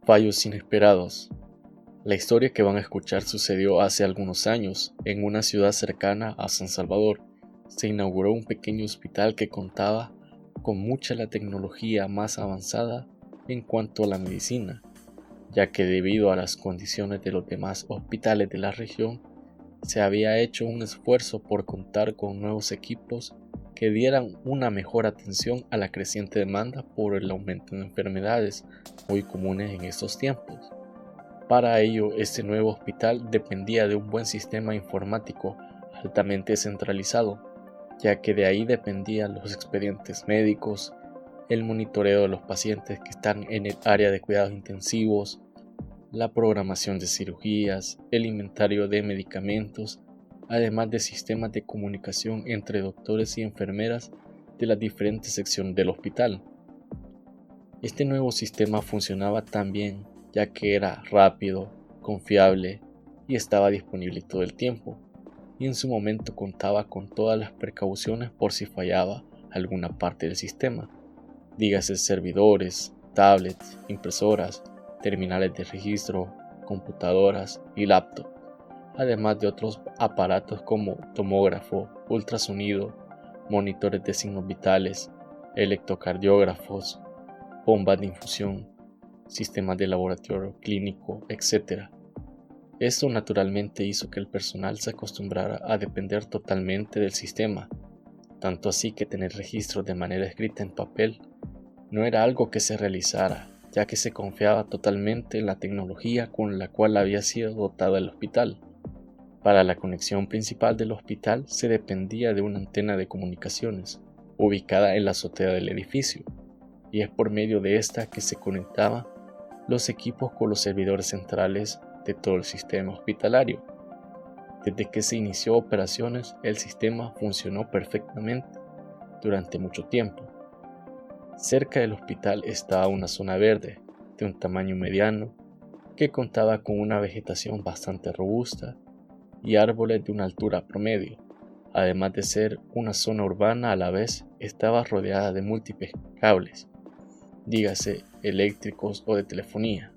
Fallos inesperados. La historia que van a escuchar sucedió hace algunos años en una ciudad cercana a San Salvador. Se inauguró un pequeño hospital que contaba con mucha la tecnología más avanzada en cuanto a la medicina, ya que debido a las condiciones de los demás hospitales de la región, se había hecho un esfuerzo por contar con nuevos equipos que dieran una mejor atención a la creciente demanda por el aumento de enfermedades muy comunes en estos tiempos. Para ello, este nuevo hospital dependía de un buen sistema informático altamente centralizado, ya que de ahí dependían los expedientes médicos, el monitoreo de los pacientes que están en el área de cuidados intensivos, la programación de cirugías, el inventario de medicamentos, además de sistemas de comunicación entre doctores y enfermeras de las diferentes secciones del hospital. Este nuevo sistema funcionaba tan bien ya que era rápido, confiable y estaba disponible todo el tiempo, y en su momento contaba con todas las precauciones por si fallaba alguna parte del sistema, dígase servidores, tablets, impresoras, terminales de registro, computadoras y laptop, además de otros aparatos como tomógrafo, ultrasonido, monitores de signos vitales, electrocardiógrafos, bombas de infusión, sistemas de laboratorio clínico, etc. Esto naturalmente hizo que el personal se acostumbrara a depender totalmente del sistema, tanto así que tener registros de manera escrita en papel no era algo que se realizara, ya que se confiaba totalmente en la tecnología con la cual había sido dotado el hospital. Para la conexión principal del hospital se dependía de una antena de comunicaciones, ubicada en la azotea del edificio, y es por medio de esta que se conectaban los equipos con los servidores centrales de todo el sistema hospitalario. Desde que se inició operaciones, el sistema funcionó perfectamente durante mucho tiempo. Cerca del hospital estaba una zona verde de un tamaño mediano que contaba con una vegetación bastante robusta y árboles de una altura promedio. Además de ser una zona urbana, a la vez estaba rodeada de múltiples cables, dígase eléctricos o de telefonía.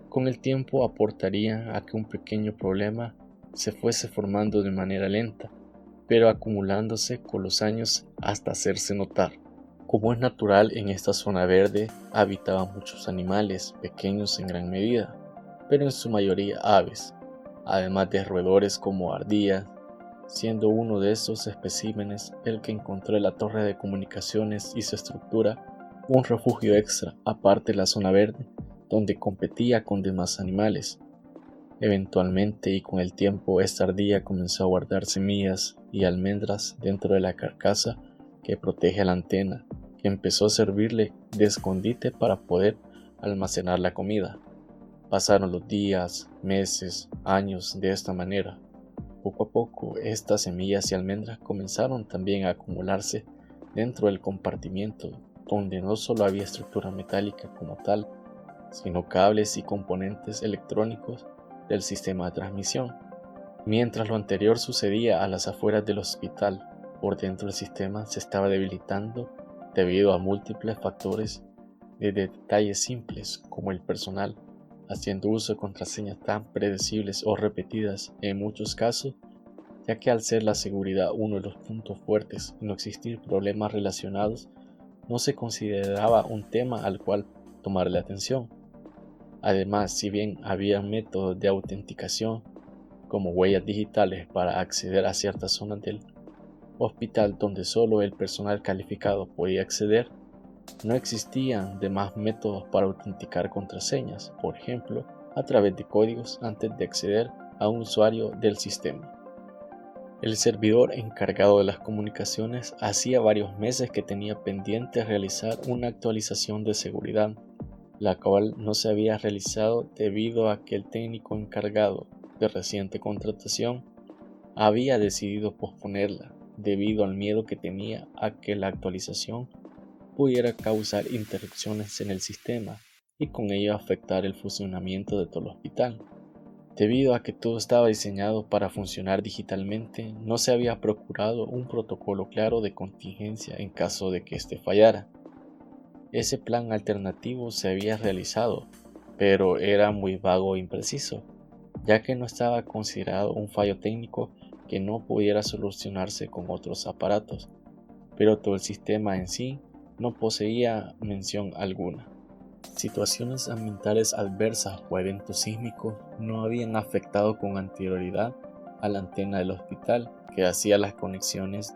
Con el tiempo aportarían a que un pequeño problema se fuese formando de manera lenta, pero acumulándose con los años hasta hacerse notar. Como es natural, en esta zona verde habitaban muchos animales, pequeños en gran medida, pero en su mayoría aves, además de roedores como ardillas, siendo uno de esos especímenes el que encontró en la torre de comunicaciones y su estructura un refugio extra aparte de la zona verde, donde competía con demás animales. Eventualmente y con el tiempo, esta ardilla comenzó a guardar semillas y almendras dentro de la carcasa que protege la antena, que empezó a servirle de escondite para poder almacenar la comida. Pasaron los días, meses, años de esta manera. Poco a poco, estas semillas y almendras comenzaron también a acumularse dentro del compartimiento, donde no solo había estructura metálica como tal, sino cables y componentes electrónicos del sistema de transmisión. Mientras lo anterior sucedía a las afueras del hospital, por dentro el sistema se estaba debilitando debido a múltiples factores desde detalles simples como el personal haciendo uso de contraseñas tan predecibles o repetidas en muchos casos, ya que al ser la seguridad uno de los puntos fuertes y no existir problemas relacionados, no se consideraba un tema al cual tomarle atención. Además, si bien había métodos de autenticación como huellas digitales para acceder a ciertas zonas del hospital donde solo el personal calificado podía acceder, no existían demás métodos para autenticar contraseñas, por ejemplo, a través de códigos antes de acceder a un usuario del sistema. El servidor encargado de las comunicaciones hacía varios meses que tenía pendiente realizar una actualización de seguridad, la cual no se había realizado debido a que el técnico encargado de reciente contratación había decidido posponerla debido al miedo que tenía a que la actualización pudiera causar interrupciones en el sistema y con ello afectar el funcionamiento de todo el hospital. Debido a que todo estaba diseñado para funcionar digitalmente, no se había procurado un protocolo claro de contingencia en caso de que éste fallara. Ese plan alternativo se había realizado, pero era muy vago e impreciso, ya que no estaba considerado un fallo técnico que no pudiera solucionarse con otros aparatos, pero todo el sistema en sí no poseía mención alguna. Situaciones ambientales adversas o eventos sísmicos no habían afectado con anterioridad a la antena del hospital que hacía las conexiones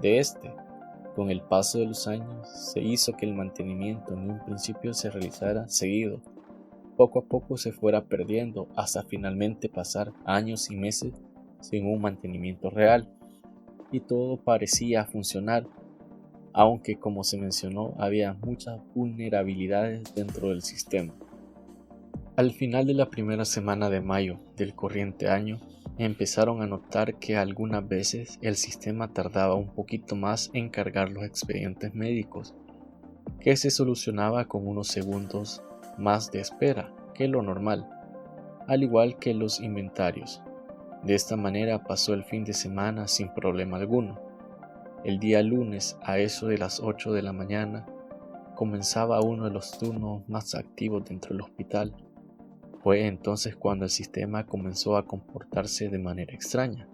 de este. Con el paso de los años se hizo que el mantenimiento en un principio se realizara seguido, poco a poco se fuera perdiendo hasta finalmente pasar años y meses sin un mantenimiento real, y todo parecía funcionar, aunque como se mencionó había muchas vulnerabilidades dentro del sistema. Al final de la primera semana de mayo del corriente año, empezaron a notar que algunas veces el sistema tardaba un poquito más en cargar los expedientes médicos, que se solucionaba con unos segundos más de espera que lo normal, al igual que los inventarios. De esta manera pasó el fin de semana sin problema alguno. El día lunes, a eso de las 8 de la mañana, comenzaba uno de los turnos más activos dentro del hospital. Fue entonces cuando el sistema comenzó a comportarse de manera extraña.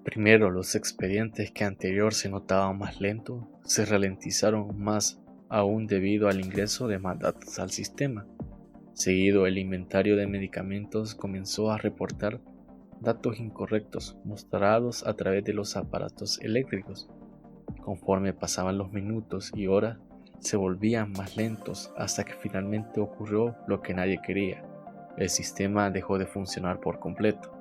Primero, los expedientes que anterior se notaban más lentos se ralentizaron más aún debido al ingreso de más datos al sistema. Seguido, el inventario de medicamentos comenzó a reportar datos incorrectos mostrados a través de los aparatos eléctricos. Conforme pasaban los minutos y horas, se volvían más lentos hasta que finalmente ocurrió lo que nadie quería. El sistema dejó de funcionar por completo.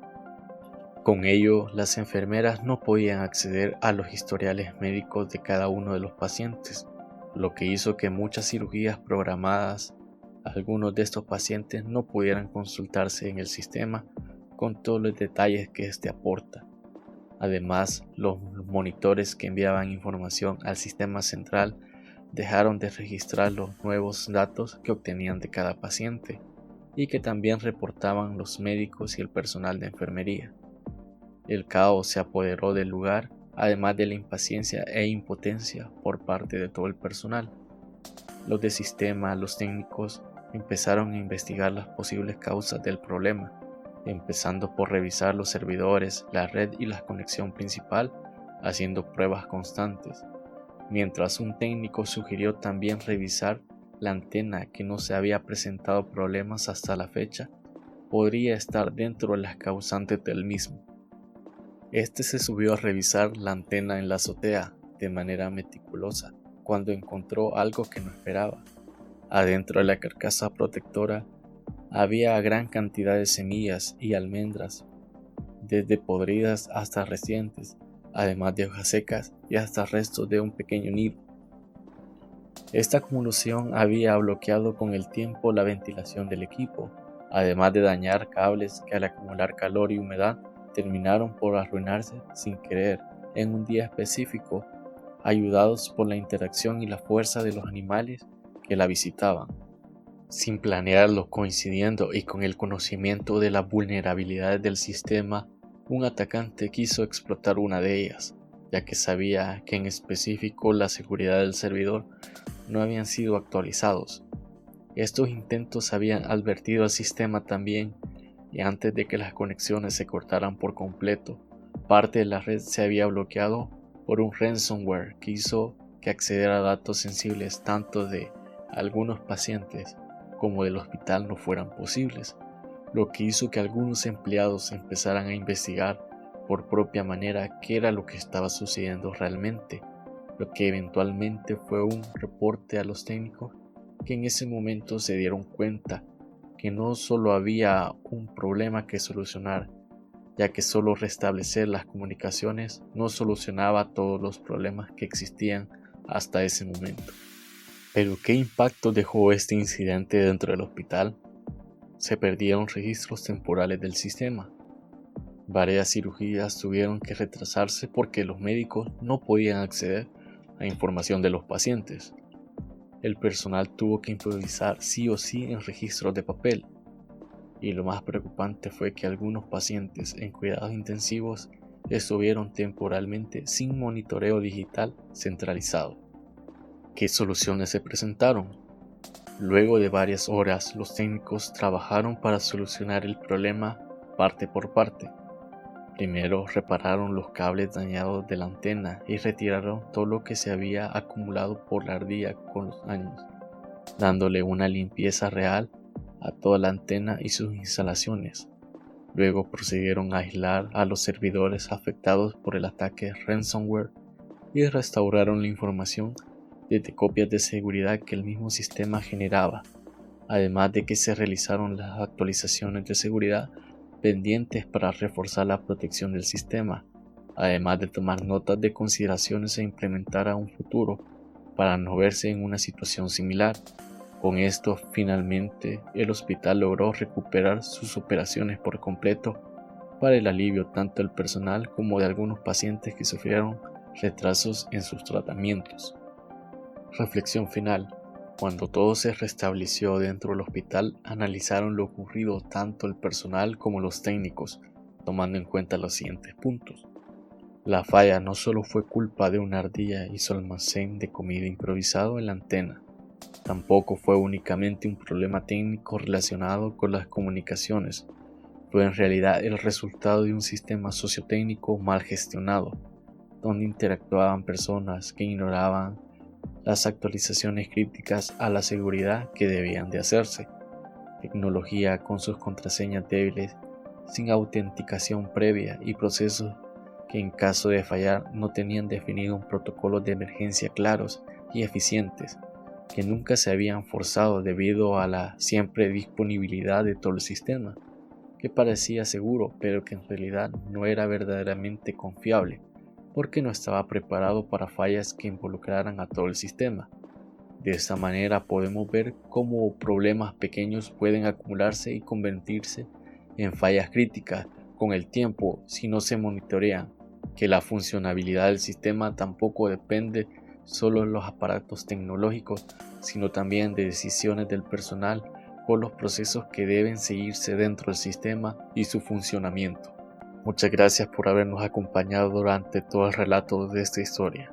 Con ello, las enfermeras no podían acceder a los historiales médicos de cada uno de los pacientes, lo que hizo que muchas cirugías programadas, algunos de estos pacientes no pudieran consultarse en el sistema con todos los detalles que éste aporta. Además, los monitores que enviaban información al sistema central dejaron de registrar los nuevos datos que obtenían de cada paciente y que también reportaban los médicos y el personal de enfermería. El caos se apoderó del lugar, además de la impaciencia e impotencia por parte de todo el personal. Los de sistema, los técnicos, empezaron a investigar las posibles causas del problema, empezando por revisar los servidores, la red y la conexión principal, haciendo pruebas constantes, mientras un técnico sugirió también revisar la antena que no se había presentado problemas hasta la fecha, podría estar dentro de las causantes del mismo. Este se subió a revisar la antena en la azotea de manera meticulosa cuando encontró algo que no esperaba. Adentro de la carcasa protectora había gran cantidad de semillas y almendras, desde podridas hasta recientes, además de hojas secas y hasta restos de un pequeño nido. Esta acumulación había bloqueado con el tiempo la ventilación del equipo, además de dañar cables que al acumular calor y humedad terminaron por arruinarse sin querer en un día específico, ayudados por la interacción y la fuerza de los animales que la visitaban. Sin planearlo, coincidiendo y con el conocimiento de las vulnerabilidades del sistema, un atacante quiso explotar una de ellas, ya que sabía que en específico la seguridad del servidor no habían sido actualizados. Estos intentos habían advertido al sistema también, y antes de que las conexiones se cortaran por completo, parte de la red se había bloqueado por un ransomware que hizo que acceder a datos sensibles tanto de algunos pacientes como del hospital no fueran posibles, lo que hizo que algunos empleados empezaran a investigar por propia manera qué era lo que estaba sucediendo realmente, lo que eventualmente fue un reporte a los técnicos que en ese momento se dieron cuenta que no solo había un problema que solucionar, ya que solo restablecer las comunicaciones no solucionaba todos los problemas que existían hasta ese momento. Pero ¿qué impacto dejó este incidente dentro del hospital? Se perdieron registros temporales del sistema. Varias cirugías tuvieron que retrasarse porque los médicos no podían acceder a información de los pacientes. El personal tuvo que improvisar sí o sí en registros de papel. Y lo más preocupante fue que algunos pacientes en cuidados intensivos estuvieron temporalmente sin monitoreo digital centralizado. ¿Qué soluciones se presentaron? Luego de varias horas, los técnicos trabajaron para solucionar el problema parte por parte. Primero repararon los cables dañados de la antena y retiraron todo lo que se había acumulado por la ardilla con los años, dándole una limpieza real a toda la antena y sus instalaciones. Luego procedieron a aislar a los servidores afectados por el ataque ransomware y restauraron la información desde copias de seguridad que el mismo sistema generaba, además de que se realizaron las actualizaciones de seguridad pendientes para reforzar la protección del sistema, además de tomar notas de consideraciones e implementar a un futuro para no verse en una situación similar. Con esto, finalmente, el hospital logró recuperar sus operaciones por completo para el alivio tanto del personal como de algunos pacientes que sufrieron retrasos en sus tratamientos. Reflexión final. Cuando todo se restableció dentro del hospital, analizaron lo ocurrido tanto el personal como los técnicos, tomando en cuenta los siguientes puntos. La falla no solo fue culpa de una ardilla y su almacén de comida improvisado en la antena, tampoco fue únicamente un problema técnico relacionado con las comunicaciones, fue en realidad el resultado de un sistema sociotécnico mal gestionado, donde interactuaban personas que ignoraban las actualizaciones críticas a la seguridad que debían de hacerse, tecnología con sus contraseñas débiles, sin autenticación previa y procesos que en caso de fallar no tenían definido un protocolo de emergencia claros y eficientes, que nunca se habían forzado debido a la siempre disponibilidad de todo el sistema, que parecía seguro pero que en realidad no era verdaderamente confiable, porque no estaba preparado para fallas que involucraran a todo el sistema. De esta manera podemos ver cómo problemas pequeños pueden acumularse y convertirse en fallas críticas con el tiempo si no se monitorean, que la funcionalidad del sistema tampoco depende solo de los aparatos tecnológicos, sino también de decisiones del personal o los procesos que deben seguirse dentro del sistema y su funcionamiento. Muchas gracias por habernos acompañado durante todo el relato de esta historia.